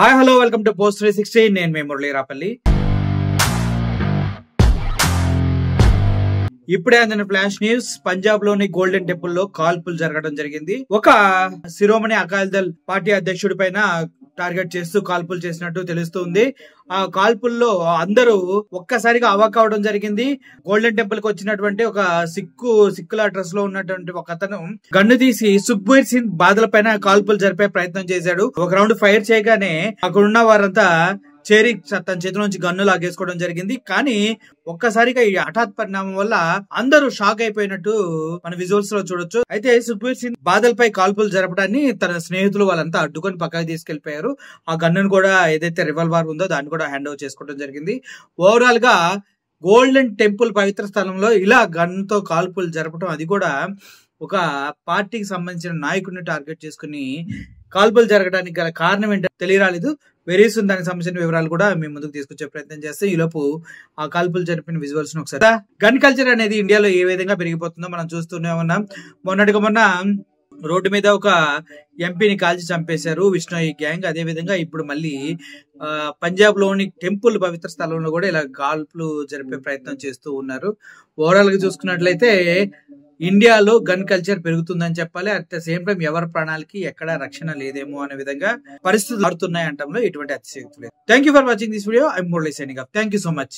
Hi hello welcome to post 360. నేను మీ మురళీ రాపల్లి. ఇప్పుడే అందిన ఫ్లాష్ న్యూస్. పంజాబ్ లోని గోల్డెన్ టెంపుల్ లో కాల్పులు జరగడం జరిగింది. ఒక శిరోమణి అకాలీదళ్ పార్టీ అధ్యక్షుడి పైన టార్గెట్ చేస్తూ కాల్పులు చేసినట్టు తెలుస్తుంది. ఆ కాల్పుల్లో అందరూ ఒక్కసారిగా అవాక్ అవడం జరిగింది. గోల్డెన్ టెంపుల్ కి వచ్చినటువంటి ఒక సిక్కుల డ్రెస్ లో ఉన్నటువంటి ఒక అతను గన్ను తీసి సుఖ్బీర్ సింగ్ బాదల పైన కాల్పులు జరిపే ప్రయత్నం చేశాడు. ఒక రౌండ్ ఫైర్ చేయగానే అక్కడ ఉన్న వారంతా చేరి తన చేతిలో నుంచి గన్ను లాగేసుకోవడం జరిగింది. కానీ ఒక్కసారిగా ఈ హఠాత్ పరిణామం వల్ల అందరూ షాక్ అయిపోయినట్టు మన విజువల్స్ లో చూడొచ్చు. అయితే సుఖ్బీర్ సింగ్ బాదల్ పై కాల్పులు జరపడాన్ని తన స్నేహితులు వాళ్ళంతా అడ్డుకొని పక్కకి తీసుకెళ్లిపోయారు. ఆ గన్నును కూడా ఏదైతే రివాల్వర్ ఉందో దాన్ని కూడా హ్యాండ్ ఓవర్ చేసుకోవడం జరిగింది. ఓవరాల్ గా గోల్డెన్ టెంపుల్ పవిత్ర స్థలంలో ఇలా గన్ తో కాల్పులు జరపడం, అది కూడా ఒక పార్టీకి సంబంధించిన నాయకుడిని టార్గెట్ చేసుకుని కాల్పులు జరగడానికి గల కారణం ఏంటో తెలియరాలేదు. వెరీసూన్ దానికి సంబంధించిన వివరాలు కూడా మేము ముందుకు తీసుకొచ్చే ప్రయత్నం చేస్తే ఈలోపు ఆ కాల్పులు జరిపిన విజువల్స్ ఒకసారి. గన్ కల్చర్ అనేది ఇండియాలో ఏ విధంగా పెరిగిపోతుందో మనం చూస్తూనే ఉన్నాం. మొన్న రోడ్డు మీద ఒక ఎంపీని కాల్చి చంపేశారు విష్ణోయి గ్యాంగ్. అదే విధంగా ఇప్పుడు మళ్ళీ పంజాబ్ లోని టెంపుల్ పవిత్ర స్థలంలో కూడా ఇలా కాల్పులు జరిపే ప్రయత్నం చేస్తూ ఉన్నారు. ఓవరాల్ గా చూసుకున్నట్లయితే ఇండియాలో గన్ కల్చర్ పెరుగుతుందని చెప్పాలి. అట్ ద సేమ్ టైం ఎవరి ప్రాణాలకి ఎక్కడా రక్షణ లేదేమో అనే విధంగా పరిస్థితులు మారుతున్నాయి అంటంలో ఎటువంటి అతిశయోక్తి లేదు. Thank you for watching this video. I'm Murali signing off. Thank you so much.